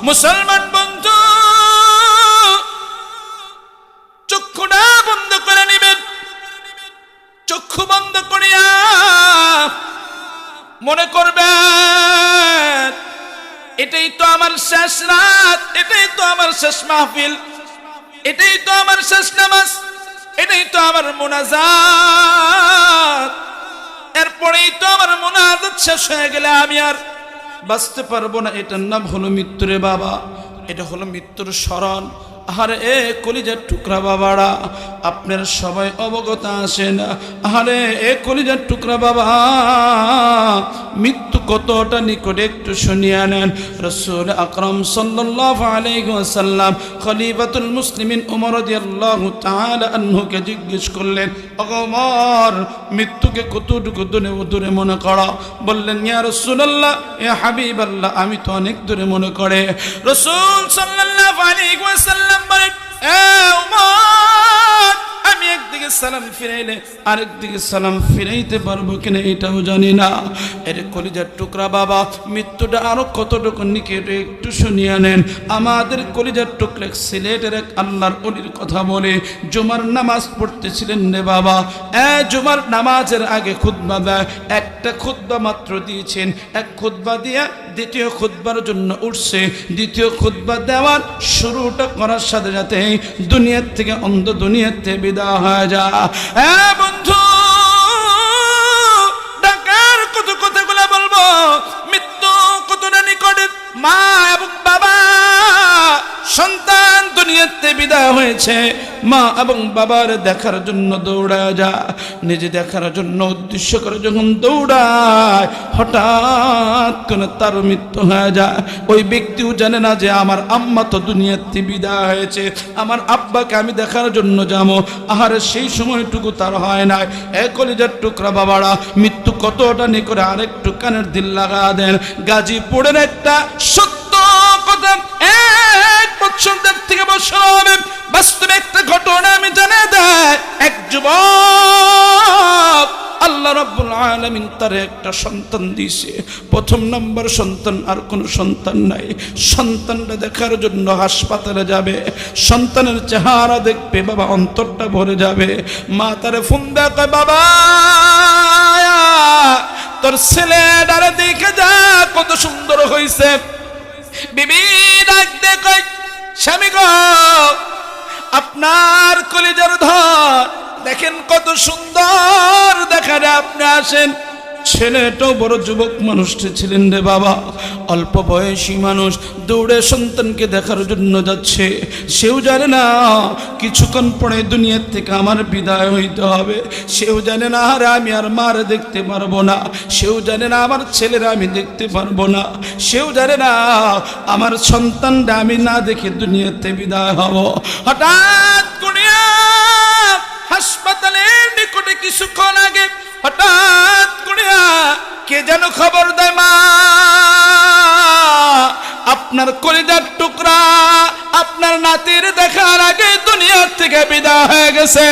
মুসলমান বন্ধু, চক্ষুটা বন্ধ করে নিবেন। চক্ষু বন্ধ করিয়া মনে করবেন এটাই তো আমার শেষ রাত, এটাই তো আমার শেষ মাহফিল, এটাই তো আমার শেষ নামাজ, এটাই তো আমার মুনাজাত। এরপরেই তো আমার মুনাজাত শেষ হয়ে গেলে আমি আর বাঁচতে পারবো না। এটার নাম হলো মৃত্যু রে বাবা, এটা হলো মৃত্যুর স্মরণ। আরে এ কলিজার টুকরা বাবারা, আপনার সবাই অবগত আছেন। আরে এ কলিজার টুকরা বাবা, মৃত্যু কতটা নিকটে একটু শুনিয়ে নেন। রাসূল আকরাম সাল্লাল্লাহু আলাইহি ওয়াসাল্লাম খলিফাতুল মুসলিমিন ওমর রাদিয়াল্লাহু তাআলা আনহুকে জিজ্ঞেস করলেন, ওগো ওমর, মৃত্যুকে কতটুকু দূরে মনে করো? বললেন, ইয়া রাসূলুল্লাহ, ইয়া হাবিবাল্লাহ, আমি তো অনেক দূরে মনে করে। রাসূল সাল্লাল্লাহু আলাইহি ওয়াসাল্লাম বলেন, এ ওমর, আমি একদিকে সালাম ফিরাইলে আরেকদিকে সালাম ফিরাইতে পারবো কিনা এটাও জানি না। এর কলিজার টুকরা বাবা, মৃত্যুটা আরো কতটুকু নিকটে একটু শুনিয়ে নেন। আমাদের কলিজার টুকরা সিলেটের এক আল্লাহর ওলির কথা বলে, জুমার নামাজ পড়তেছিলেন রে বাবা। জুমার নামাজের আগে খুতবা দেয়, একটা খুতবা মাত্র দিয়েছেন। এক খুতবা দিয়া দ্বিতীয় খুতবার জন্য উঠছে। দ্বিতীয় খুতবা দেওয়ার শুরুটা করার সাথে সাথে দুনিয়ার থেকে অন্ধ দুনিয়ার থেকে বিদায় হয়ে যা। বন্ধু, ঢাকার কত কথাগুলো বলবো, মৃত্যু কতটা নিকটে। মা এবং বাবা, সন্তান দুনিয়াতে বিদায় হয়েছে, মা এবং বাবার দেখার জন্য দৌড়ায় যা। নিজে দেখার জন্য উদ্দেশ্য করে যখন দৌড়ায়, হঠাৎ করে তার মৃত্যু হয়ে যায়। ওই ব্যক্তিও জানে না যে আমার আম্মা তো দুনিয়াতে বিদায় হয়েছে, আমার আব্বাকে আমি দেখার জন্য যাবো। আহারে সেই সময়টুকু তার হয় নাই। কলিজার টুকরা বাবারা, মৃত্যু কতটা নিকটে আরেকটু কানের দিল লাগা দেন। গাজীপুরের একটা সত্য কথা, 1 বছর থেকে বছর হবে, বাস্তবে একটা ঘটনা আমি জানা দেয়। এক যুবক, আল্লাহ রাব্বুল আলামিন তার একটা সন্তান দিয়েছে। প্রথম নম্বর সন্তান, আর কোনো সন্তান নাই। সন্তানটা দেখার জন্য হাসপাতালে যাবে, সন্তানের চেহারা দেখবে, বাবা অন্তরটা ভরে যাবে। মা তারে ফোন দেয়, কয়, বাবা তোর ছেলেটারে দেখে যা, কত সুন্দর হয়েছে। বিবি ডাক দে, কয়, স্বামী গো, আপনার কলিজার ধন দেখেন কত সুন্দর দেখা যায়, আপনি আসেন। ছেলেটাও বড় যুবক মানুষটি ছিলেন রে বাবা, অল্প বয়সী মানুষ, দৌড়ে সন্তানকে দেখার জন্য যাচ্ছে। সেও জানে না কিছুক্ষণ পরে দুনিয়ার থেকে আমার বিদায় হইতে হবে। সেও জানে না আর আমি আর মার দেখতে পারবো না। সেও জানে না আমার ছেলেরা আমি দেখতে পারবো না। সেও জানে না আমার সন্তানরা আমি না দেখে দুনিয়াতে বিদায় হব। হঠাৎ করে হাসপাতালের নিকটে কিছুক্ষণ আগে হঠাৎ করিয়া কে যেন খবর দেয়, মা আপনার কলিজার টুকরা আপনার নাতির দেখার আগে দুনিয়ার থেকে বিদায় হয়ে গেছে।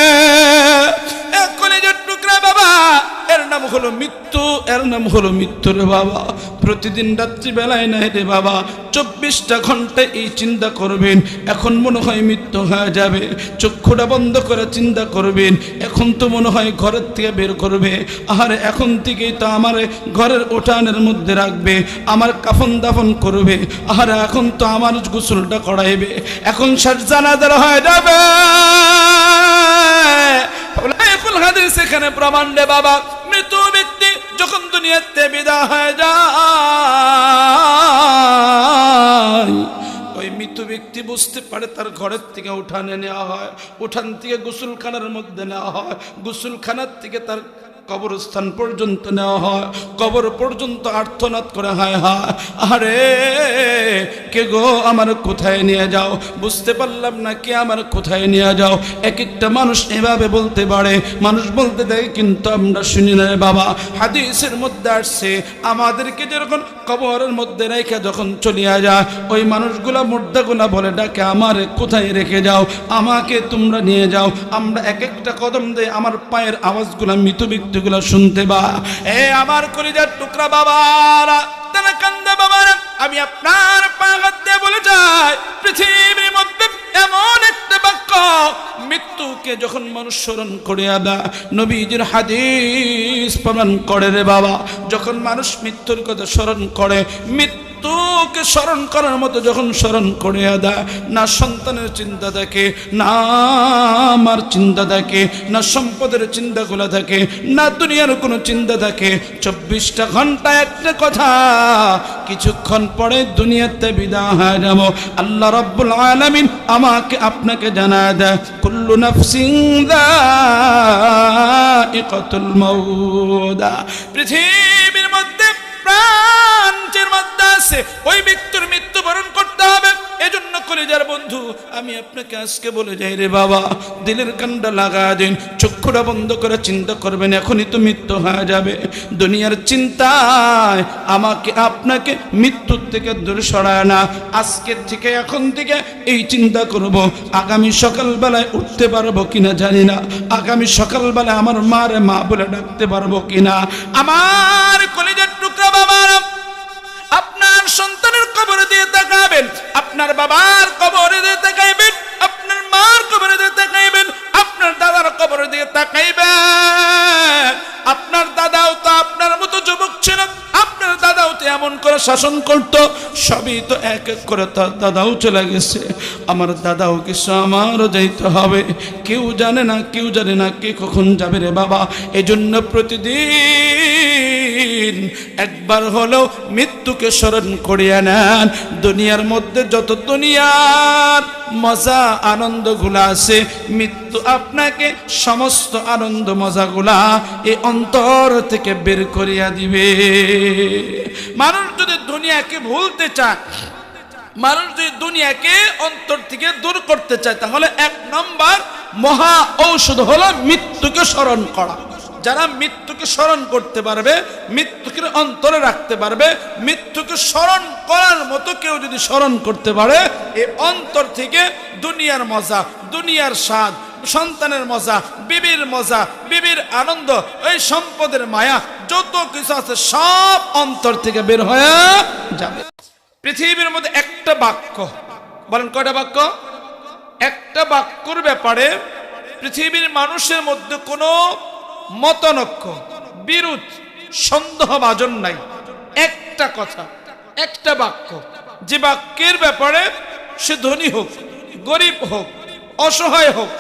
কলিজার টুকরা বাবা, এর নাম হলো মৃত্যু, এর নাম হলো মৃত্যু রে বাবা। প্রতিদিন রাত্রিবেলায় নাই রে বাবা, 24টা ঘন্টায় এই চিন্তা করবেন, এখন মনে হয় মৃত্যু হয়ে যাবে। চক্ষুটা বন্ধ করে চিন্তা করবেন, এখন তো মনে হয় ঘরের থেকে বের করবে। আর এখন থেকেই তো আমার ঘরের উঠানের মধ্যে রাখবে, আমার কাফন দাফন করবে। আর এখন তো আমার গোসলটা করাইবে, এখন শেষ জানাজার হয়ে যাবে। সেখানে প্রমাণ রে বাবা, মৃত ব্যক্তি যখন দুনিয়াতে বিদায় হয়ে যায়, ওই মৃত ব্যক্তি বুঝতে পারে তার ঘরের থেকে উঠানে নেওয়া হয়, উঠান থেকে গোসলখানার মধ্যে নেওয়া হয়, গোসলখানার থেকে তার কবরস্থান পর্যন্ত নেওয়া হয়, কবর পর্যন্ত আর্তনাদ করে, হায় হায় আরে কে গো আমার কোথায় নিয়ে যাও, বুঝতে পারলাম না কে আমার কোথায় নিয়ে যাও। এক একটা মানুষ এভাবে বলতে পারে, মানুষ বলতে দেয়, কিন্তু আমরা শুনি না বাবা। হাদিসের মধ্যে আসছে, আমাদেরকে যেরকম কবরের মধ্যে রেখে যখন চলিয়া যায়, ওই মানুষগুলা মুর্দাগুলা বলে ডাকে, আমারে কোথায় রেখে যাও, আমাকে তোমরা নিয়ে যাও। আমরা এক একটা কদম দেয়, আমার পায়ের আওয়াজগুলা মৃত ব্যক্তিগুলা শুনতে বা। আমার কলিজার টুকরা বাবারা, তারা কান্দে বাবারা, আমি আপনার পা হাত দিয়ে বলে যাই, যখন মানুষ স্মরণ করে আদা, নবীজির হাদিস প্রমাণ করে রে বাবা, যখন মানুষ মৃত্যুর কথা স্মরণ করে, মৃত্যুকে স্মরণ করার মতো যখন স্মরণ করে আদা, না সন্তানের চিন্তা থাকে, না আমার চিন্তা থাকে, না সম্পদের চিন্তাগুলো থাকে, না দুনিয়ার কোনো চিন্তা থাকে। 24টা ঘন্টা একটা কথা, কিছুক্ষণ পরে দুনিয়াতে বিদায় হয়ে যাব। আল্লাহ রাব্বুল আলামিন আমাকে আপনাকে জানায় দেয়, কুল্লু নাফসিন যায়িকাতুল মাউত। পৃথিবীর মধ্যে প্রাণের মধ্যে আছে ওই ব্যক্তির মৃত্যুবরণ করতে হবে। এজন্য কলিজার বন্ধু, আমি আপনাকে আজকে বলে যাই রে বাবা, দিলের কানটা লাগা দিন, চক্ষুটা বন্ধ করে চিন্তা করবেন, এখনই তো মৃত্যু হয়ে যাবে। দুনিয়ার চিন্তায় আমাকে আপনাকে মৃত্যুর থেকে দূরে সরায় না। আজকের থেকে, এখন থেকে এই চিন্তা করব, আগামী সকালবেলায় উঠতে পারবো কিনা জানি না, আগামী সকালবেলায় আমার মারে মা বলে ডাকতে পারবো কিনা। আমার কলিজার টুকরা বাবারা, আপনার সন্তানের কবর দিয়ে তাকাবেন, আপনার বাবার কবর দিয়ে তাকাইবেন, আপনার মার কবর দিয়ে তাকাইবেন, আপনার দাদার কবর দিয়ে তাকাইবেন। আপনার দাদাও তো আপনার মতো যুবক ছিল, আপনার দাদাও তো এমন করে শাসন করত, সবই তো এক এক করে তার দাদাও চলে গেছে, আমার দাদাও কিছু আমারও যাইতে হবে। কেউ জানে না, কেউ জানে না কে কখন যাবে রে বাবা। এজন্য প্রতিদিন একবার হলেও মৃত্যুকে স্মরণ করিয়া নেন। দুনিয়ার মধ্যে যত দুনিয়ার মজা আনন্দগুলা আছে, মৃত্যু আপনাকে সমস্ত আনন্দ মজাগুলা এই অন্তর থেকে বের করিয়া দিবে। মানুষ যদি দুনিয়াকে ভুলতে চায়, মানুষ যদি দুনিয়াকে অন্তর থেকে দূর করতে চায়, তাহলে 1 নম্বর মহা ঔষধ হলো মৃত্যুকে স্মরণ করা। যারা মৃত্যুকে স্মরণ করতে পারবে, মৃত্যুকে অন্তরে রাখতে পারবে, মৃত্যুকে স্মরণ করার মতো কেউ যদি স্মরণ করতে পারে, এই অন্তর থেকে দুনিয়ার মজা, দুনিয়ার স্বাদ, সন্তানের মজা, বিবির মজা, বিবির আনন্দ, এই সম্পদের মায়া, যত কিছু আছে সব অন্তর থেকে বের হয়ে যাবে। পৃথিবীর মধ্যে একটা বাক্য, বলেন কয়টা বাক্য? একটা বাক্যর ব্যাপারে পৃথিবীর মানুষের মধ্যে কোনো মতনৈক্য, বিরোধ, সন্দেহভাজন নাই। একটা কথা, একটা বাক্য, যে বাক্যের ব্যাপারে সে ধনী হোক, গরিব হোক, অসহায় হোক,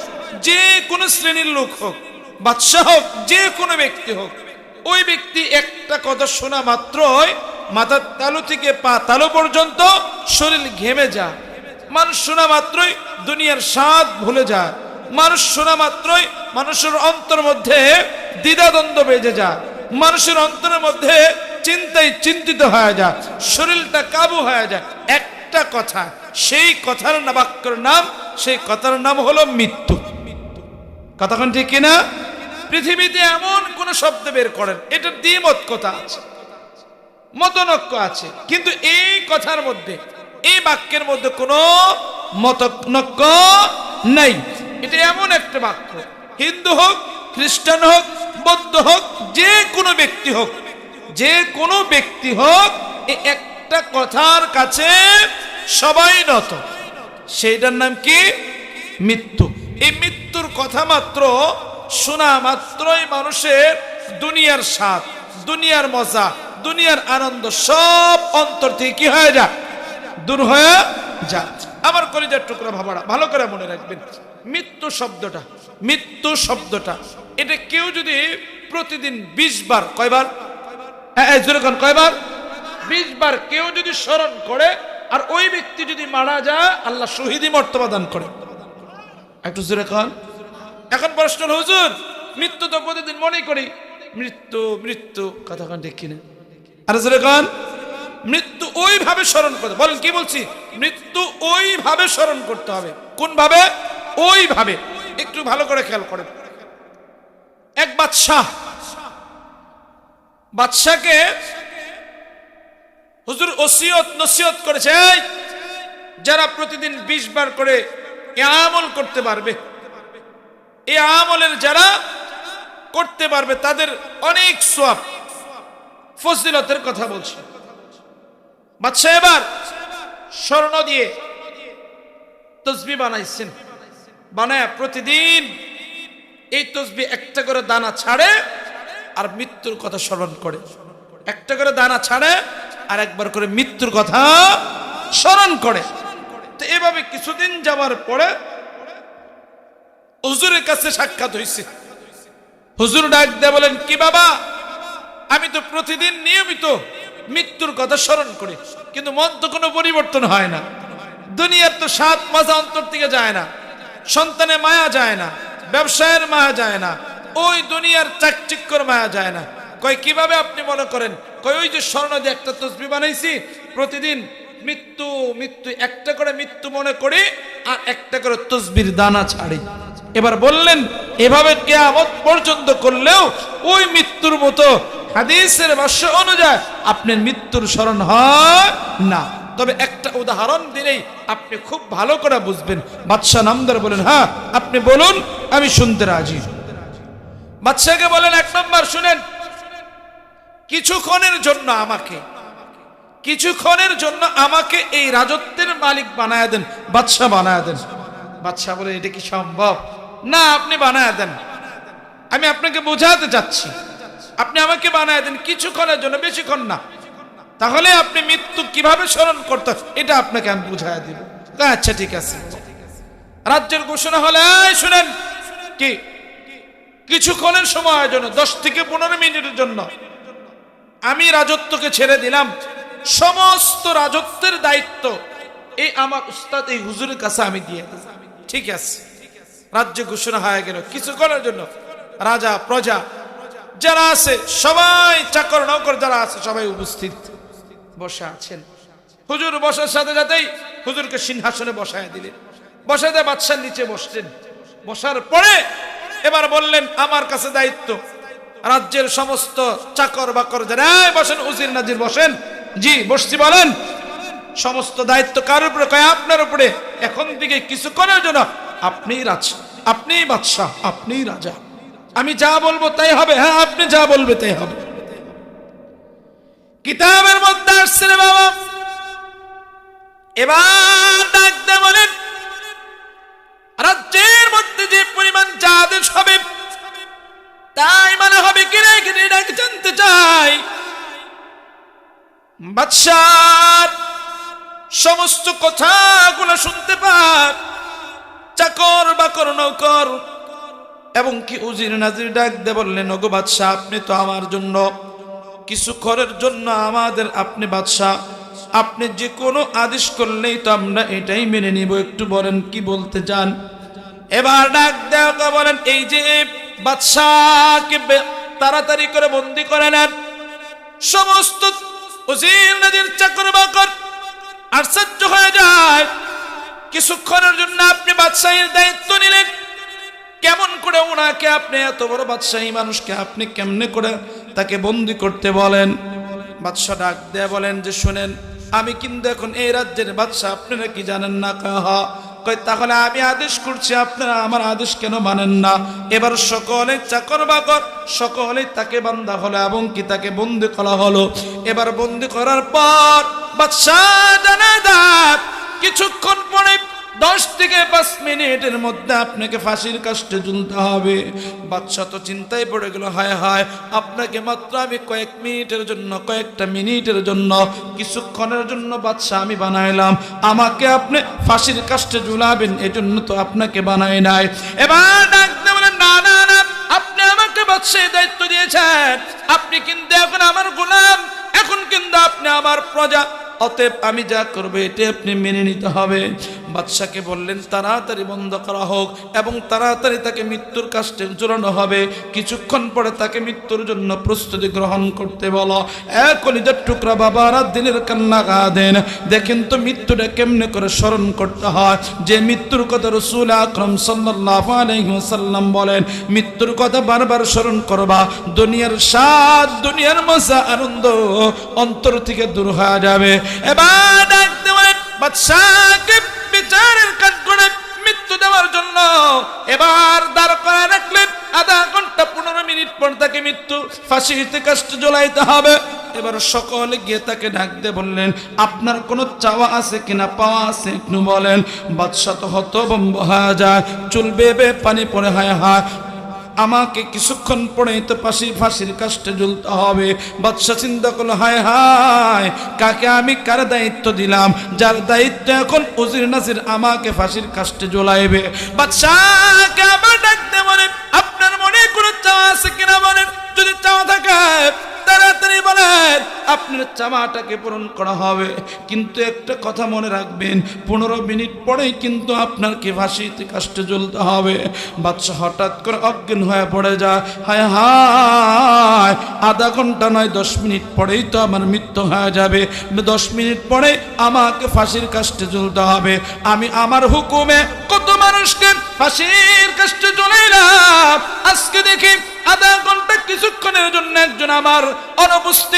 যে কোনো শ্রেণীর লোক হোক, বাদশা হোক, যে কোনো ব্যক্তি হোক, ওই ব্যক্তি একটা কথা শোনা মাত্রই মাথার তালু থেকে পা তালু পর্যন্ত শরীর ঘেমে যায়। মানুষ শোনা মাত্রই দুনিয়ার স্বাদ ভুলে যায়। মানুষ শোনা মাত্রই মানুষের অন্তর মধ্যে দ্বিধাদ্বন্দ্ব বেজে যায়। মানুষের অন্তরের মধ্যে চিন্তায় চিন্তিত হয়ে যায়, শরীরটা কাবু হয়ে যায়। একটা কথা, সেই কথার না বাক্যের নাম, সেই কথার নাম হলো মৃত্যু। কথাক্ষণ ঠিক কিনা? পৃথিবীতে এমন কোন শব্দ বের করেন, এটার দ্বিমত কথা আছে, মতনৈক্য আছে, কিন্তু এই কথার মধ্যে, এই বাক্যের মধ্যে কোনো মতনৈক্য নাই। এটা এমন একটা বাক্য, হিন্দু হোক, খ্রিস্টান হোক, বৌদ্ধ হোক, যে কোনো ব্যক্তি হোক, যে কোনো ব্যক্তি হোক, এই একটা কথার কাছে সবাই নত। সেইটার নাম কি? মৃত্যু। এই মৃত্যুর কথা মাত্র শোনা মাত্রই মানুষের দুনিয়ার স্বাদ, দুনিয়ার মজা, দুনিয়ার আনন্দ সব অন্তর থেকে কি হয়ে যায়? দূর হয়ে যায়। আমার কলিজার টুকরা ভাবারা, ভালো করে মনে রাখবেন, মৃত্যু শব্দটা, মৃত্যু শব্দটা, এটা কেউ যদি প্রতিদিন 20 বার, কয়বার? কয়বার? 20 বার কেউ যদি স্মরণ করে, আর ওই ব্যক্তি যদি মারা যায়, আল্লাহ শহীদি মর্তবা দান করে। একটু জোরে খান। এখন প্রশ্ন, হুজুর মৃত্যু তো প্রতিদিন মনে করি, মৃত্যু মৃত্যু, কথা খান ঠিক কিনা? আর জোরে খান। মৃত্যু ওইভাবে স্মরণ করতে, বলেন কি বলছি? মৃত্যু ওইভাবে স্মরণ করতে হবে। কোন ভাবে? ওইভাবে। একটু ভালো করে খেয়াল করেন। এক বাদশাকে হুজুর ওসিয়ত নসিহত করেছে, যারা প্রতিদিন 20 বার করে এ আমল করতে পারবে, এই আমলের যারা করতে পারবে তাদের অনেক সওয়াব, ফজিলতের কথা বলছে। বাদশা এবার স্বর্ণ দিয়ে তসবিহ বানাইছেন, বানায় প্রতিদিন এই তসবিহ একটা করে দানা ছাড়ে আর মৃত্যুর কথা স্মরণ করে, একটা করে দানা ছাড়ে আর একবার করে মৃত্যুর কথা স্মরণ করে। তো এভাবে কিছুদিন যাওয়ার পরে হুজুরের কাছে সাক্ষাৎ হয়েছে। হুজুর ডাক দিয়ে বলেন, কি বাবা, আমি তো প্রতিদিন নিয়মিত মৃত্যুর কথা স্মরণ করি, কিন্তু মন তো কোনো পরিবর্তন হয় না। দুনিয়ার তো স্বাদ মজা অন্তর থেকে যায় না, সন্তানের মায়া যায় না, ব্যবসায়ের মায়া যায় না, ওই দুনিয়ার চাকচিক্যর মায়া যায় না। কয় কিভাবে আপনি মনে করেন? কয় ওই যে স্মরণ দিয়ে একটা তসবিহ বানাইছি, প্রতিদিন মৃত্যু মৃত্যু একটা করে মৃত্যু মনে করি আর একটা করে তসবির দানা ছাড়ি। এবার বললেন, এভাবে কিয়ামত পর্যন্ত করলেও ওই মৃত্যুর মতো হাদিসের ভাষ্য অনুযায়ী আপনার মৃত্যুর স্মরণ হয় না। তবে একটা উদাহরণ দিলেই আপনি খুব ভালো করে বুঝবেন। বাদশাহ নামদার বলেন, হ্যাঁ আপনি বলুন, আমি শুনতে রাজি। বাদশাহকে বলেন, এক নম্বর শুনেন, কিছুক্ষণের জন্য আমাকে এই রাজত্বের মালিক বানায় দেন, বাদশাহ বানায় দেন। বাদশাহ বলে, এটা কি সম্ভব? না, আপনি বানায় দেন, আমি আপনাকে বোঝাতে চাচ্ছি, আপনি আমাকে বানায় দেন কিছুক্ষণের জন্য, বেশিক্ষণ না। তাহলে আপনি মৃত্যু কিভাবে স্মরণ করতে এটা আপনাকে আমি বুঝাই দিব। আচ্ছা ঠিক আছে। রাজ্যের ঘোষণা হলে, শুনেন, কি কিছুক্ষণের সময়ের জন্য 10 থেকে 15 মিনিটের জন্য আমি রাজত্বকে ছেড়ে দিলাম, সমস্ত রাজত্বের দায়িত্ব এই আমার উস্তাদ এই হুজুরের কাছে আমি দিয়ে দিলাম। ঠিক আছে, রাজ্য ঘোষণা হয়ে গেল। কিছুক্ষণের জন্য রাজা প্রজা যারা আছে সবাই, চাকর নৌকর যারা আছে সবাই উপস্থিত বসে আছেন। হুজুর বসার সাথে সাথেই হুজুরকে সিংহাসনে বসায় দিলেন, বসাতে বাদশার নিচে বসলেন। বসার পরে এবার বললেন, আমার কাছে দায়িত্ব, রাজ্যের সমস্ত চাকর বাকর যারা বসেন, উজির নাজির বসেন। জি বসছি, বলেন। সমস্ত দায়িত্ব কার উপরে? কয় আপনার উপরে। এখন থেকে কিছুক্ষণের জন্য আপনিই রাজা, আপনিই বাদশাহ, আপনিই রাজা, আমি যা বলবো তাই হবে। হ্যাঁ, আপনি যা বলবে তাই হবে। কিতাবের মধ্যে আসছে রে বাবা। এবার ডাকতে বলেন, রাজ্যের মধ্যে যে পরিমাণ যা আদেশ হবে তাই মানে হবে। কিরে কিরে ডাক জানতে চাই। বাদশাহ সমস্ত কথাগুলো শুনতে পায়, চাকর বাকর নৌকর এবং কি উজির নাজির ডাক দে বললেন, ওগো বাদশাহ, আপনি তো আমার জন্য কিছুক্ষণের জন্য আমাদের, আপনি বাদশাহ, আপনি যে কোনো আদেশ করলেই তো আমরা এটাই মেনে নিব। একটু বলেন কি বলতে চান? এবার ডাক দেওয়া বলেন, এই যে বাদশাহকে তাড়াতাড়ি করে বন্দি করে নেন। সমস্ত উজির নাজির চাকর বাকর আশ্চর্য হয়ে যায়। কিছুক্ষণের জন্য আপনি বাদশাহীর দায়িত্ব নিলেন, কেমন করে ওনাকে, আপনি এত বড় বাদশাহী মানুষকে আপনি কেমনে করে তাকে বন্দি করতে বলেন? বাদশাহ ডাক দেয়া বলেন যে, শুনেন, আমি কিন্তু এখন এই রাজ্যের বাদশাহ, আপনারা কি জানেন না? কয় তাহলে আমি আদেশ করছি, আপনারা আমার আদেশ কেন মানেন না? এবার সকলে চাকর বাকর সকলে তাকে বান্ধা হলো এবং কি তাকে বন্দি করা হলো। এবার বন্দি করার পর বাদশাহ জানা দেন কিছুক্ষণ পরে 10 থেকে 5 মিনিটের মধ্যে আপনাকে ফাঁসির কাস্টে ঝুলতে হবে। বাদশাহ তো চিন্তায় পড়ে গেল, হায় হায়, আপনাকে মাত্র আমি কয়েক মিনিটের জন্য, কয়েকটা মিনিটের জন্য, কিছুক্ষণের জন্য বাদশাহ আমি বানাইলাম, আমাকে আপনি ফাঁসির কাস্টে ঝুলাবেন, এজন্য তো আপনাকে বানাই নাই। এবার ডাকতে বলেন, না না না, আপনি আমাকে বাদশাহী দায়িত্ব দিয়েছেন, আপনি কিন্তু এখন আমার গোলাম, এখন কিন্তু আপনি আমার প্রজা, অতএব আমি যা করবো এটা আপনি মেনে নিতে হবে। বাদশাকে বললেন, তাড়াতাড়ি বন্ধ করা হোক এবং তাড়াতাড়ি তাকে মৃত্যুর কাস্টে ঝুলানো হবে। কিছুক্ষণ পরে তাকে মৃত্যুর জন্য প্রস্তুতি গ্রহণ করতে বলো। কলিজার টুকরা বাবারা দিনের কান্না কাঁদেন। দেখেন তো মৃত্যুটা কেমনে করে স্মরণ করতে হয়। যে মৃত্যুর কথা রাসূল আকরাম সাল্লাল্লাহু আলাইহি ওয়াসাল্লাম বলেন, মৃত্যুর কথা বারবার স্মরণ করবা, দুনিয়ার স্বাদ, দুনিয়ার মজা, আনন্দ অন্তর থেকে দূর হয়ে যাবে। এবার ডাকতে বলেন, বাদশাকে বিচারের কাঠগড়ায় মৃত্যু দেওয়ার জন্য এবার দাঁড় করায় রাখলেন। আধা ঘন্টা 15 মিনিট পর তাকে মৃত্যু ফাঁসিতে কাস্টে ঝুলাইতে হবে। এবার সকলে গিয়ে তাকে ডাক দিয়ে বললেন, আপনার কোনো চাওয়া আছে কিনা, পাওয়া আছে একটু বলেন। বাদশাহ তো হতভম্ব হয়ে যায়, চুল বেয়ে পানি পড়ে, হায় হায়, আমাকে কিছুক্ষণ পরেই তো ফাঁসির কাস্টে ঝুলতে হবে। বাদশাহ চিন্তা করলো, হায় হায়, কাকে আমি কার দায়িত্ব দিলাম, যার দায়িত্ব এখন উজির নাজির আমাকে ফাঁসির কাস্টে ঝুলাইবে। বাদশাহকে আবার ডাকতে বলেন, আপনার মনে কোনো চাওয়া আছে কিনা বলেন, যদি চাওয়া থাকে তাড়াতাড়ি বলেন, আপনার চাওয়াটাকে পূরণ করা হবে। কিন্তু একটা কথা মনে রাখবেন, 15 মিনিট পরেই কিন্তু আপনাকে ফাঁসিতে কাস্টে ঝুলতে হবে। বাদশাহ হঠাৎ করে অজ্ঞান হয়ে পড়ে যায়, হায় হায়, আধা ঘন্টা নয় 10 মিনিট পরেই তো আমার মৃত্যু হয়ে যাবে, 10 মিনিট পরে আমাকে ফাঁসির কাস্টে ঝুলতে হবে। আমি আমার হুকুমে কত মানুষকে ফাঁসির কাস্টে ঝুলাইলাম, আজকে দেখি আধা ঘন্টা কিছুক্ষণের জন্য একজন আমার অনুপস্থিত,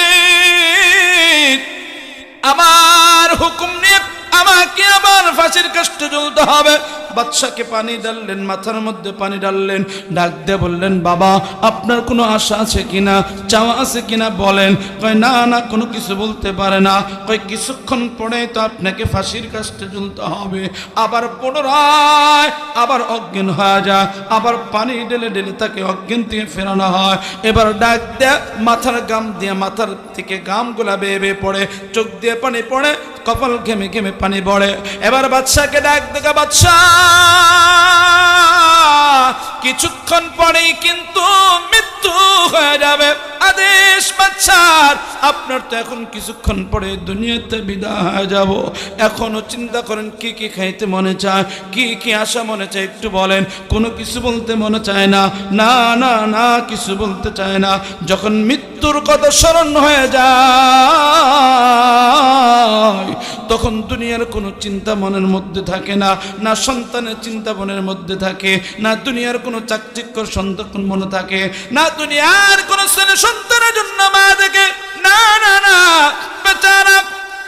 আমার হুকুম নিয়ে আমাকে আবার ফাঁসির কাস্টে ঝুলতে হবে। বাদশাকে পানি ঢাললেন, মাথার মধ্যে পানি ঢাললেন, ডাক দিয়ে বললেন, বাবা আপনার কোনো আশা আছে কিনা, চাওয়া আছে কিনা বলেন। কয় না না, কোনো কিছু বলতে পারে না। কয় কিছুক্ষণ পরে তো আপনাকে ফাঁসির কাস্টে ঝুলতে হবে। আবার পুনরায় আবার অজ্ঞান হয়ে যায়, আবার পানি ঢেলে ঢেলে তাকে অজ্ঞান থেকে ফেরানো হয়। এবার ডাক দেয়া মাথার গাম দিয়ে মাথার থেকে গামগুলা বেয়ে বেয়ে পড়ে, চোখ দিয়ে পানি পড়ে, কপাল ঘেমে ঘেমে পানি পড়ে। এবার বাদশাকে ডাক দেখা, বাদশাহ কিছুক্ষণ পরেই কিন্তু মৃত্যু হয়ে যাবে, আদেশ বাদশার, আপনার তো এখন কিছুক্ষণ পরে দুনিয়াতে বিদায় হয়ে যাব। এখনো চিন্তা করেন কি কি খাইতে মনে চায়, কি কি আশা মনে চায়, একটু বলেন। কোনো কিছু বলতে মনে চায় না, না না না, কিছু বলতে চায় না। যখন মৃত্যুর কথা স্মরণ হয়ে যায় তখন দুনিয়ার কোনো চিন্তা মনের মধ্যে থাকে না, না সন্তানের চিন্তা মনের মধ্যে থাকে, না দুনিয়ার কোনো চাকচিক্যর সন্তান মনে থাকে, না দুনিয়ার কোনো ছেলে সন্তানের জন্য মা দেখে, না না না, বেচারা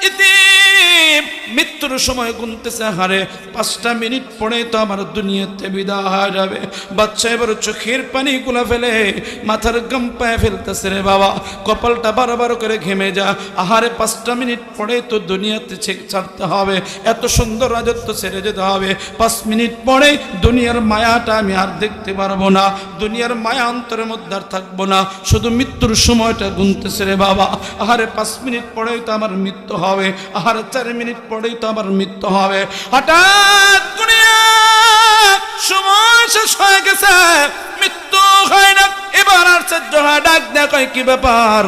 ইতিম মৃত্যুর সময় গুনতেছে, হারে 5টা মিনিট পরে তো আমার দুনিয়াতে বিদায় হয়ে যাবে। বাচ্চা এবার চোখের পানি গুলা ফেলে মাথার গাম পায়ে ফেলতেছে, রে বাবা কপালটা বারবার করে ঘেমে যা, আহারে 5টা মিনিট পরে তো দুনিয়াতে ছাড়তে হবে, এত সুন্দর রাজত্ব ছেড়ে যেতে হবে। 5 মিনিট পরে দুনিয়ার মায়াটা আমি আর দেখতে পারবো না, দুনিয়ার মায়া অন্তরের মধ্যে আর থাকবো না, শুধু মৃত্যুর সময়টা গুনতেছে, রে বাবা আহারে 5 মিনিট পরেই তো আমার মৃত্যু হবে, আর 4 মিনিট পরেই তো আমার মৃত্যু হবে। হঠাৎ সময় শেষ হয়ে গেছে, মৃত্যু হয় না। এবার আর সহ্য হয়, ডাক দেয়, কি ব্যাপার,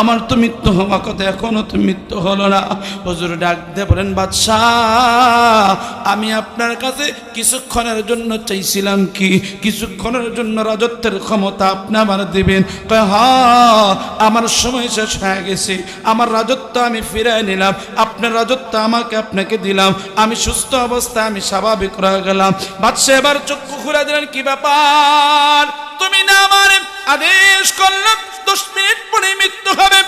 আমার তো মৃত্যু হওয়া কথা, এখনো তো মৃত্যু হলো না। হুজুর ডাক দিয়ে বলেন, বাদশাহ আমি আপনার কাছে কিছুক্ষণের জন্য চাইছিলাম কি, কিছুক্ষণের জন্য রাজত্বের ক্ষমতা আপনি আমার দিবেন। কয় হ্যাঁ, আমার সময় শেষ হয়ে গেছে, আমার রাজত্ব আমি ফিরিয়ে নিলাম, আপনার রাজত্ব আমাকে আপনাকে দিলাম, আমি সুস্থ অবস্থায় আমি স্বাভাবিক রয়ে গেলাম। বাদশাহ এবার চক্ষু খুলে দিলেন, কি ব্যাপার, তুমি না আমার আদেশ করলাম 10 মিনিট পরে মৃত্যু হবে,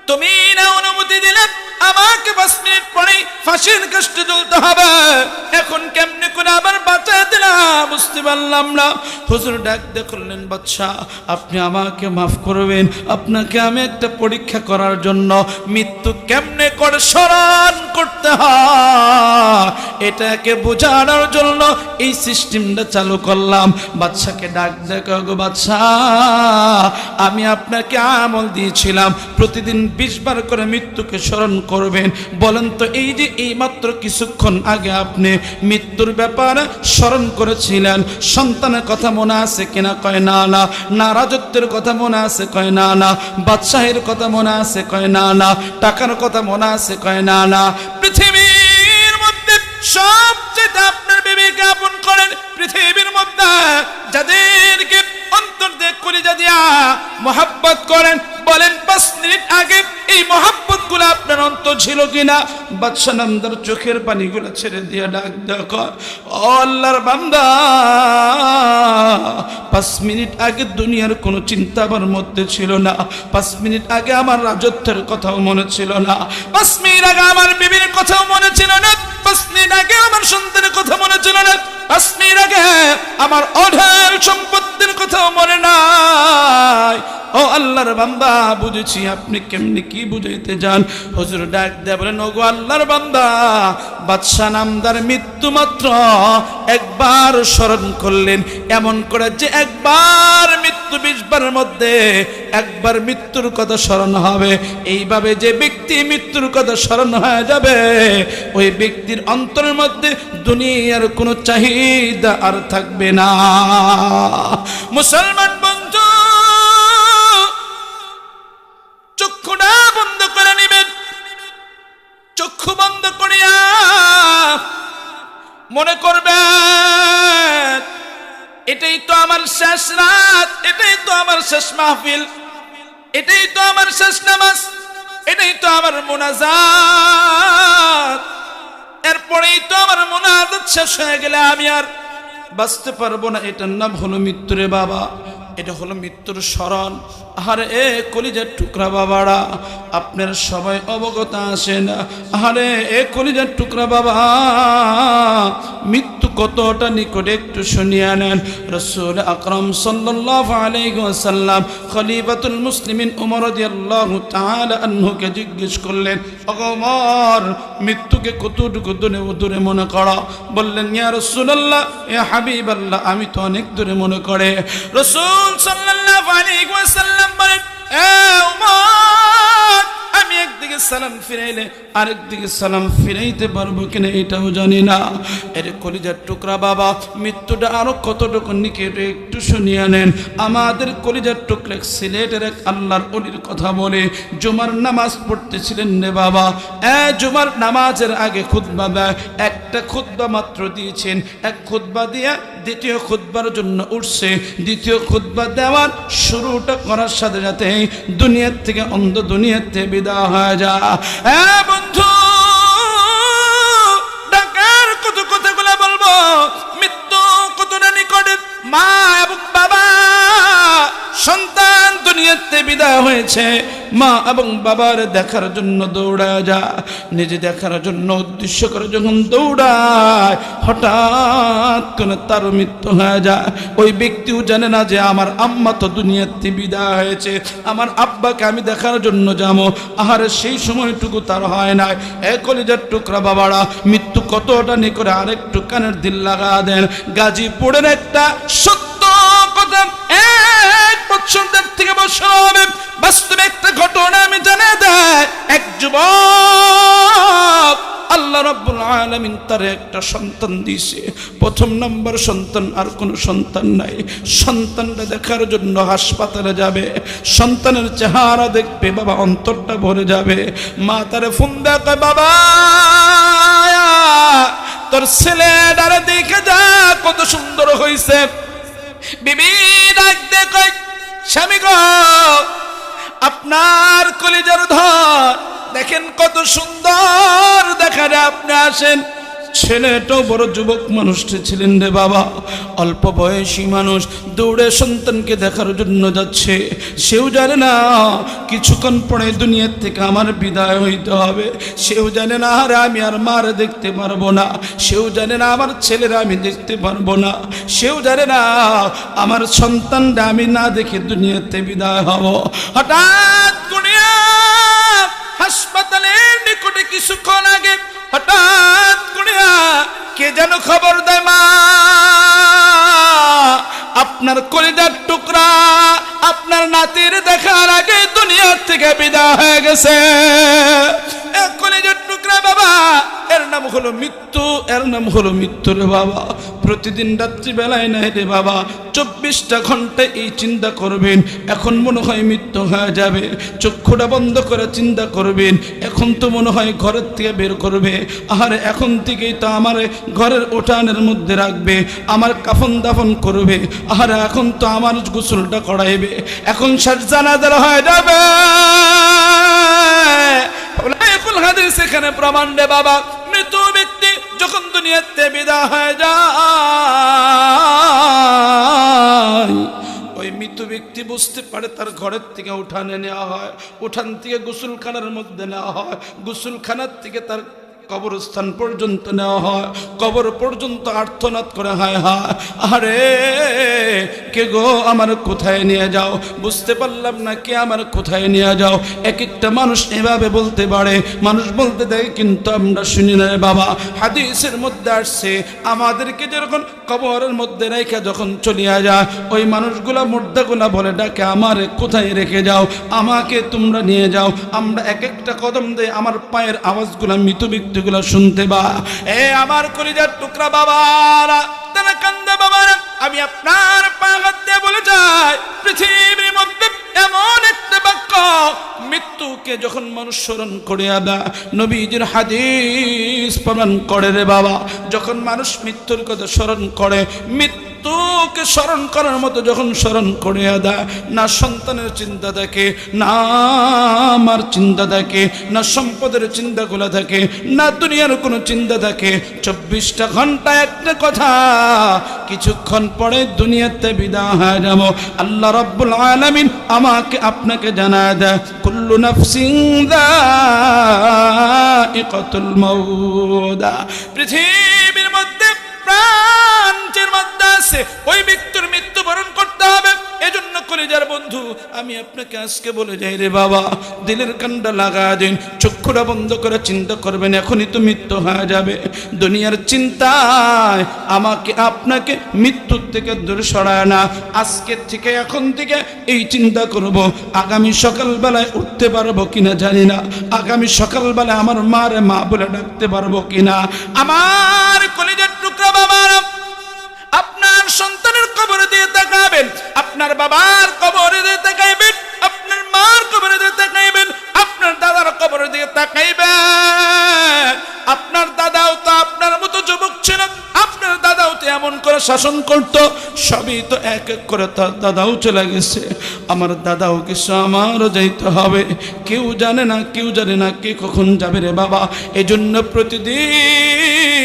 তুমি না অনুমতি দিলে আমাকে 5 মিনিট পরে ফাঁসির কাস্টে ঝুলতে হবে, এখন কেমনে করে আবার বাঁচাতে দিলাম বুঝতে পারলাম না। হুজুর ডাক দিয়ে করলেন, বাদশাহ আপনি আমাকে মাফ করবেন, আপনাকে আমি একটা পরীক্ষা করার জন্য মৃত্যু কেমনে করে স্মরণ করতে হয় এটাকে বোঝানোর জন্য এই সিস্টেমটা চালু করলাম। বাদশাকে ডাক দেখো, গো বাদশাহ আমি আপনাকে আমল দিয়েছিলাম প্রতিদিন 20 বার করে মৃত্যুকে স্মরণ করবেন, বলেন তো এই যে এই মাত্র কিছুক্ষণ আগে আপনি মৃত্যুর ব্যাপারে স্মরণ করেছিলেন, সন্তানের কথা মনে আছে কিনা? কয় না না। না রাজত্বের কথা মনে আছে? কয় না না। বাদশাহের কথা মনে আছে? কয় না না। টাকার কথা মনে আছে? কয় না না। পৃথিবীর মধ্যে সবচেয়ে আপনার বিবেকে আপন করেন, পৃথিবীর মধ্যে যাদেরকে অন্তর দিয়ে কলিজা দিয়া মোহাব্বত করেন, বলেন 5 মিনিট আগে এই মোহাব্বত গুলো আপনার অন্তর ছিল কিনা? বাদশা নামদার চোখের পানিগুলো ছেড়ে দিয়ে ডাক দেখো, আল্লাহর বান্দা 5 মিনিট আগে দুনিয়ার কোনো চিন্তা আমার মধ্যে ছিল না, 5 মিনিট আগে আমার রাজত্বের কথাও মনে ছিল না, 5 মিনিট আগে আমার বিবির কথাও মনে ছিল না, 5 মিনিট আগে আমার সন্তানের কথা মনে ছিল না, 5 মিনিট আগে আমার অঢেল সম্পত্তির কথাও মনে নাই, ও আল্লাহর বান্দা বুঝেছি আপনি কেমনি কি বুঝাইতে যান। হুজুর ডাক দেয়া বলেন, ওগো আল্লাহর বান্দা, বাদশা নামদার মৃত্যু মাত্র একবার স্মরণ করলেন, এমন করে যে একবার মৃত্যু 20 বারের মধ্যে একবার মৃত্যুর কথা স্মরণ হবে। এইভাবে যে ব্যক্তি মৃত্যুর কথা স্মরণ হয়ে যাবে, ওই ব্যক্তির অন্তরের মধ্যে দুনিয়ার কোনো চাহিদা আর থাকবে না। মুসলমান বন্ধু, চক্ষুটা বন্ধ করে নেবেন। চক্ষু বন্ধ করিয়া মনে করবেন এটাই তো আমার শেষ রাত, এটাই তো আমার শেষ মাহফিল, এটাই তো আমার শেষ নামাজ, এটাই তো আমার মুনাজাত। এরপরেই তো আমার মুনাজাত শেষ হয়ে গেলে আমি আর বাঁচতে পারবো না। এটার নাম হলো মৃত্যু রে বাবা, এটা হলো মৃত্যুর স্মরণ। আরে এ কলিজার টুকরা বাবারা, আপনারা সবাই অবগত আছেন। আরে এ কলিজার টুকরা বাবা, মৃত্যু কতটা নিকটে একটু শুনিয়ে নেন। রাসূল আকরাম সাল্লাল্লাহু আলাইহি ওয়াসাল্লাম খলিফাতুল মুসলিমিন ওমর রাদিয়াল্লাহু তাআলা আনহুকে জিজ্ঞেস করলেন, ওগো ওমর, মৃত্যুকে কতটুকু দূরে মনে করো? বললেন, ইয়া রাসূলুল্লাহ, ইয়া হাবিবাল্লাহ, আমি তো অনেক দূরে মনে করে। রাসূল সাল্লাল্লাহু আলাইহি ওয়াসাল্লাম বলেন, এ ওমর, আমি একদিকে সালাম ফিরাইলে আরেকদিকে সালাম ফিরাইতে পারবো কিনা এটাও জানি না। এর কলিজার টুকরা বাবা, মৃত্যুটা আরো কতটুকু নিকটে একটু শুনিয়ে নেন। আমাদের কলিজার টুকরা সিলেটের এক আল্লাহর ওলির কথা বলে, জুমার নামাজ পড়তেছিলেন রে বাবা। জুমার নামাজের আগে খুতবা দেয়, একটা খুতবা মাত্র দিয়েছেন। এক খুতবা দিয়া দ্বিতীয় খুতবার জন্য উঠছে। দ্বিতীয় খুতবা দেওয়ার শুরুটা করার সাথে সাথে দুনিয়ার থেকে অন্ধ দুনিয়ার থেকে বিদায় হয়ে যা। বন্ধু, ঢাকার কত কথাগুলো বলবো, মৃত্যু কতটা নিকটে। মা এবং বাবা, সন্তান দুনিয়াতে বিদায় হয়েছে, মা এবং বাবার দেখার জন্য দৌড়ায় যা। নিজে দেখার জন্য উদ্দেশ্য করে যখন দৌড়ায়, হঠাৎ করে তার মৃত্যু হয়ে যায়। ওই ব্যক্তিও জানে না যে আমার আম্মা তো দুনিয়াতে বিদায় হয়েছে, আমার আব্বাকে আমি দেখার জন্য যাবো। আহারে সেই সময়টুকু তার হয় না। এ কলিজার টুকরা বাবারা, মৃত্যু কতটা নিকটে আরেকটু কানের দিল লাগা দেন। গাজীপুরের একটা সত্য কথা, 1 বছর থেকে বছর হবে, বাস্তবে একটা ঘটনা আমি জানিয়ে দেয়। এক যুবক, আল্লাহ রাব্বুল আলামিন তার একটা সন্তান দিয়েছে। প্রথম নম্বর সন্তান, আর কোনো সন্তান নাই। সন্তানটা দেখার জন্য হাসপাতালে যাবে, সন্তানের চেহারা দেখবে, বাবা অন্তরটা ভরে যাবে। মা তারে ফোন দেয়, বাবা তোর ছেলেটারে দেখে যা, কত সুন্দর হয়েছে। বিবি ডাক দে, কই স্বামী গো, আপনার কলিজার ধর দেখেন কত সুন্দর দেখা যায়, আপনি আসেন। ছেলেটাও বড় যুবক মানুষটি ছিলেন রে বাবা, অল্প বয়সী মানুষ, দৌড়ে সন্তানকে দেখার জন্য যাচ্ছে। সেও জানে না কিছুক্ষণ পরে দুনিয়ার থেকে আমার বিদায় হইতে হবে। সেও জানে না আর আমি আর মার দেখতে পারবো না। সেও জানে না আমার ছেলেরা আমি দেখতে পারবো না। সেও জানে না আমার সন্তানটা আমি না দেখে দুনিয়াতে বিদায় হব। হঠাৎ করে হাসপাতালের নিকটে কিছুক্ষণ আগে হঠাৎ করে কে যেন খবর দেয়, মা আপনার কলিজার টুকরা আপনার নাতির দেখার আগে দুনিয়া থেকে বিদায় হয়ে গেছে। কলিজার টুকরা বাবা, এর নাম হলো মৃত্যু, এর নাম হলো মৃত্যু রে বাবা। প্রতিদিন রাত্রিবেলায় নাই রে বাবা, 24টা ঘন্টা এই চিন্তা করবেন, এখন মনে হয় মৃত্যু হয়ে যাবে। চক্ষুটা বন্ধ করে চিন্তা করবেন, এখন তো মনে হয় ঘরের থেকে বের করবে। আর এখন থেকেই তো আমার ঘরের উঠানের মধ্যে রাখবে, আমার কাফন দাফন করবে। আর এখন তো আমার গোসলটা করাইবে, এখন জানাজার হয়ে যাবে। সেখানে প্রমাণ রে বাবা, মৃত ব্যক্তি যখন দুনিয়াতে বিদায় হয়ে যায়, ওই মৃত ব্যক্তি বুঝতে পারে তার ঘরের থেকে উঠানে নেওয়া হয়, উঠান থেকে গোসলখানার মধ্যে নেওয়া হয়, গোসলখানার থেকে তার কবরস্থান পর্যন্ত নেওয়া হয়, কবর পর্যন্ত আর্তনাদ করে হায় হায়, আরে কে গো আমার কোথায় নিয়ে যাও, বুঝতে পারলাম না কে আমার কোথায় নিয়ে যাও। এক একটা মানুষ এভাবে বলতে পারে, মানুষ বলতে দেয়, কিন্তু আমরা শুনি না রে বাবা। হাদিসের মধ্যে আসছে আমাদেরকে যখন কবরের মধ্যে রেখে যখন চলিয়া যায়, ওই মানুষগুলা মুর্দাগুলা বলে ডাকে, আমারে কোথায় রেখে যাও, আমাকে তোমরা নিয়ে যাও। আমরা এক একটা কদম দিয়ে আমার পায়ের আওয়াজগুলা মৃত ব্যক্তিগুলা শুনতে বা এ আমার কলিজার টুকরা বাবারা, তারা কান্দা বাবারা, আমি আপনার পা হাত দিয়ে বলে যাই, পৃথিবীর মধ্যে এমন একটা বাক্য, মৃত্যুকে যখন মানুষ স্মরণ করে আদা, নবীজির হাদিস প্রমাণ করে রে বাবা, যখন মানুষ মৃত্যুর কথা স্মরণ করে, মৃত্যুকে স্মরণ করার মতো যখন স্মরণ করে আদা, না সন্তানের চিন্তা থাকে, না আমার চিন্তা থাকে, না সম্পদের চিন্তাগুলো থাকে, না দুনিয়ার কোনো চিন্তা থাকে। 24টা ঘন্টা একটা কথা, কিছুক্ষণ পরে দুনিয়াতে বিদায় হয়ে যাব। আল্লাহ রাব্বুল আলামিন আমাকে আপনাকে জানায় দেয়, কুল্লু নাফসিন যায়িকাতুল মাউত। পৃথিবীর মধ্যে প্রাণের মধ্যে আছে ওই ব্যক্তির মৃত্যুবরণ করতে হবে। এজন্য কলিজার বন্ধু, আমি আপনাকে আজকে বলে যাই রে বাবা, দিলের কান্ডা লাগা দিন, চক্ষুটা বন্ধ করে চিন্তা করবেন, এখনই তো মৃত্যু হয়ে যাবে। দুনিয়ার চিন্তায় আমাকে আপনাকে মৃত্যুর থেকে দূরে সরায় না। আজকের থেকে, এখন থেকে এই চিন্তা করব, আগামী সকালবেলায় উঠতে পারবো কিনা জানি না, আগামী সকালবেলায় আমার মারে মা বলে ডাকতে পারবো কিনা। আমার কলিজার টুকরা বাবারা, আপনার সন্তানের কবরে দিয়ে তাকাবেন, আপনার বাবার কবরে দিয়ে তাকাইবেন, আপনার মার কবরে দিয়ে তাকাইবেন, আপনার দাদার কবরে দিয়ে তাকাইবেন। আপনার দাদাও তো আপনার মতো যুবক ছিল, আপনার দাদাও তো এমন করে শাসন করত, সবই তো এক এক করে তার দাদাও চলে গেছে, আমার দাদাও কিছু আমারও যাইতে হবে। কেউ জানে না, কেউ জানে না কে কখন যাবে রে বাবা। এজন্য প্রতিদিন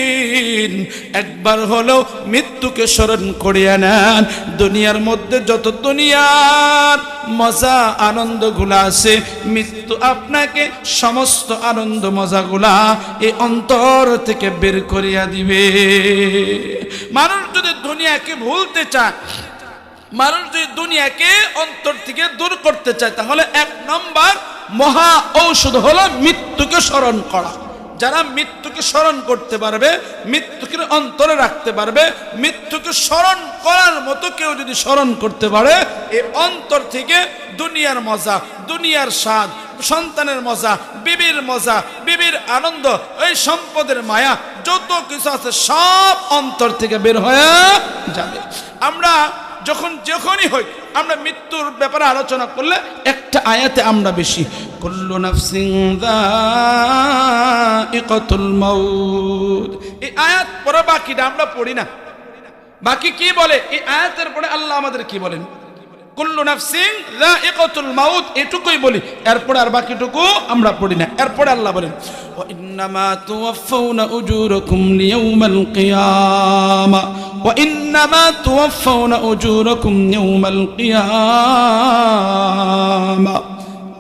একবার হলেও মৃত্যুকে স্মরণ করিয়া নেন। দুনিয়ার মধ্যে যত দুনিয়ার মজা আনন্দগুলা আছে, মৃত্যু আপনাকে সমস্ত আনন্দ মজাগুলা এই অন্তর থেকে বের করিয়া দিবে। মানুষ যদি দুনিয়াকে ভুলতে চায়, মানুষ যদি দুনিয়াকে অন্তর থেকে দূর করতে চায়, তাহলে 1 নম্বর মহা ঔষধ হলো মৃত্যুকে স্মরণ করা। যারা মৃত্যুকে স্মরণ করতে পারবে, মৃত্যুকে অন্তরে রাখতে পারবে, মৃত্যুকে স্মরণ করার মতো কেউ যদি স্মরণ করতে পারে, এই অন্তর থেকে দুনিয়ার মজা, দুনিয়ার স্বাদ, সন্তানের মজা, বিবির মজা, বিবির আনন্দ, ওই সম্পদের মায়া, যত কিছু আছে সব অন্তর থেকে বের হয়ে যাবে। আমরা যখনই হই, আমরা মৃত্যুর ব্যাপারে আলোচনা করলে একটা আয়াতে আমরা বেশি, কুল্লু নাফসিন যায়িকাতুল মাউত, এই আয়াত পরে বাকিটা আমরা পড়ি না। বাকি কি বলে এই আয়াতের পরে আল্লাহ আমাদের কি বলেন, কুল্লু নাফসিন যায়িকাতুল মাউত, এটুকুই বলি, এরপরে আর বাকিটুকু আমরা পড়ি না। এরপরে আল্লাহ বলেন, ওয়া ইন্নামা তুওয়াফাউনা উজুরাকুম লিয়াউমিল কিয়ামা, ওয়া ইন্নামা তুওয়াফাউনা উজুরাকুম ইয়াউমাল কিয়ামা।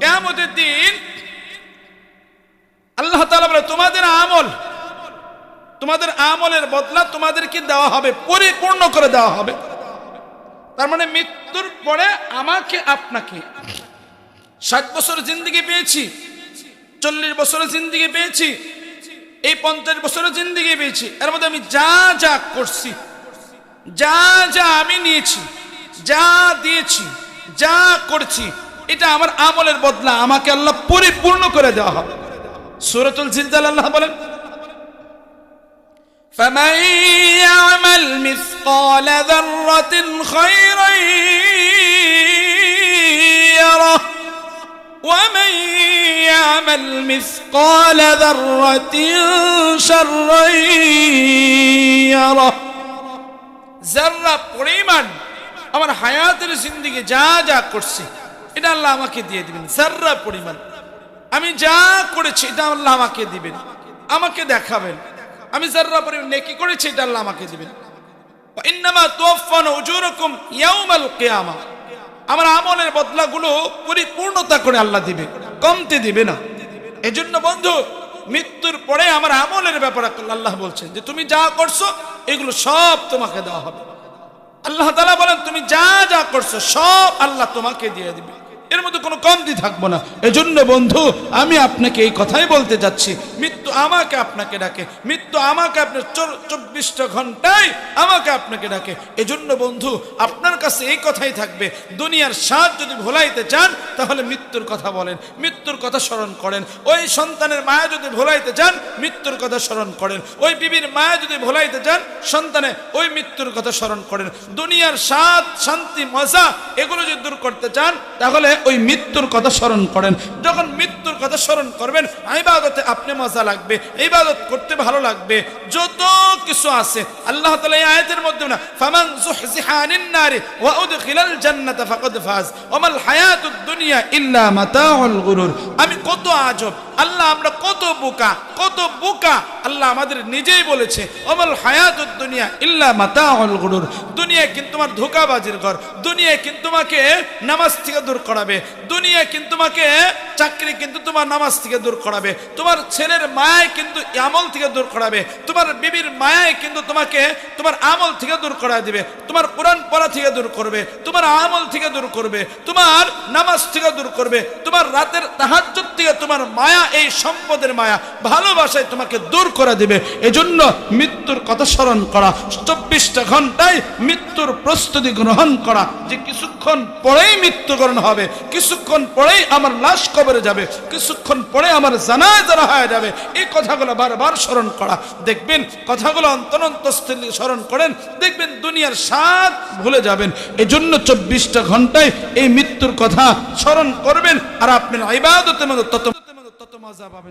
কিয়ামতের দিন আল্লাহ তাআলা বলে, তোমাদের আমলের বদলা তোমাদেরকে দেওয়া হবে, পরিপূর্ণ করে দেওয়া হবে। তার মানে মৃত্যুর পরে আমাকে আপনাকে 60 বছর জিন্দেগি পেয়েছি, 40 বছরের জিন্দেগি পেয়েছি, এই 50 বছরের জিন্দেগি পেয়েছি, এর মধ্যে আমি যা যা করছি, যা যা আমি নিয়েছি, যা দিয়েছি, যা করছি, এটা আমার আমলের বদলা আমাকে আল্লাহ পরিপূর্ণ করে দেওয়া হবে। সূরাতুল জিলজাল আল্লাহ বলেন, فمن يعمل مثقال ذرة خيرا يره ومن يعمل مثقال ذرة شرا يره। যারা পরিমাণ আমার হায়াতের জিন্দেগি যা যা করছি, এটা আল্লাহ আমাকে দিয়ে দিবেন। যারা পরিমাণ আমি যা করেছি, এটা আল্লাহ আমাকে দিবেন, আমাকে দেখাবেন। আমি যারা পরিমাণ নেকি করেছি, এটা আল্লাহ আমাকে দিবেন। ইন্নামা তুওয়াফাউনা উজুরাকুম ইয়াউমাল কিয়ামা, আমার আমলের বদলাগুলো পরিপূর্ণতা করে আল্লাহ দিবে, কমতে দিবে না। এজন্য বন্ধু, মৃত্যুর পরে আমার আমলের ব্যাপারে আল্লাহ বলছেন যে তুমি যা করছো এগুলো সব তোমাকে দেওয়া হবে। আল্লাহ তাআলা বলেন তুমি যা যা করছো সব আল্লাহ তোমাকে দিয়ে দিবে, এর মধ্যে কোনো কমতি থাকবো না। এজন্য বন্ধু আমি আপনাকে এই কথাই বলতে যাচ্ছি, মৃত্যু আমাকে আপনাকে ডাকে, মৃত্যু আমাকে আপনার 24টা ঘন্টায় আমাকে আপনাকে ডাকে। এজন্য বন্ধু আপনার কাছে এই কথাই থাকবে, দুনিয়ার স্বাদ যদি ভোলাইতে চান তাহলে মৃত্যুর কথা বলেন, মৃত্যুর কথা স্মরণ করেন। ওই সন্তানের মায়া যদি ভোলাইতে চান মৃত্যুর কথা স্মরণ করেন, ওই বিবির মায়া যদি ভোলাইতে চান সন্তানে ওই মৃত্যুর কথা স্মরণ করেন। দুনিয়ার স্বাদ শান্তি মজা এগুলো যদি দূর করতে চান তাহলে ওই মৃত্যুর কথা স্মরণ করেন। যখন মৃত্যুর কথা স্মরণ করবেন ইবাদতে আপনি মজা লাগবে, ইবাদত করতে ভালো লাগবে। যত কিছু আছে আল্লাহ তাআলা এই আয়াতের মধ্যে না ফামান যুহজিহা আনিন নারি ওয়া উদখিলাল জান্নাতা ফাকাদ ফাজ ওয়া মাল হায়াতুদ দুনিয়া ইল্লা মাতাউল গুরুর। আমি কত আজব আল্লাহ, আমরা কত বোকা, কত বোকা আল্লাহ আমাদের নিজেই বলেছে ওয়া মাল হায়াতুদ দুনিয়া ইল্লা মাতাউল গুরুর। দুনিয়া কিন্তু তোমার ধোঁকাবাজির ঘর, দুনিয়া কিন্তু তোমাকে নামাজ থেকে দূর করাবে, দুনিয়া কিন্তু তোমাকে চাকরি কিন্তু তোমার নামাজ থেকে দূর করাবে, তোমার ছেলের মায়ায় কিন্তু আমল থেকে দূর করাবে, তোমার বিবির মায়ায় কিন্তু তোমাকে তোমার আমল থেকে দূর করা দিবে, তোমার কোরআন পড়া থেকে দূর করবে, তোমার আমল থেকে দূর করবে, তোমার নামাজ থেকে দূর করবে, তোমার রাতের তাহাজ্জুদ থেকে তোমার মায়া, এই সম্পদের মায়া ভালোবাসায় তোমাকে দূর করে দিবে। এজন্য মৃত্যুর কথা স্মরণ করা, 24টা ঘন্টায় মৃত্যুর প্রস্তুতি গ্রহণ করা, যে কিছুক্ষণ পরেই মৃত্যুবরণ হবে, কিছুক্ষণ পরেই আমার লাশ কবরে যাবে, কিছুক্ষণ পরে আমার জানাজা হয়ে যাবে, এই কথাগুলো বারবার স্মরণ করা। দেখবেন কথাগুলো অন্তরস্থলে স্মরণ করেন, দেখবেন দুনিয়ার স্বাদ ভুলে যাবেন। এজন্য 24টা ঘন্টায় এই মৃত্যুর কথা স্মরণ করবেন আর আপনার ইবাদতের মধ্যে তত মজা পাবেন।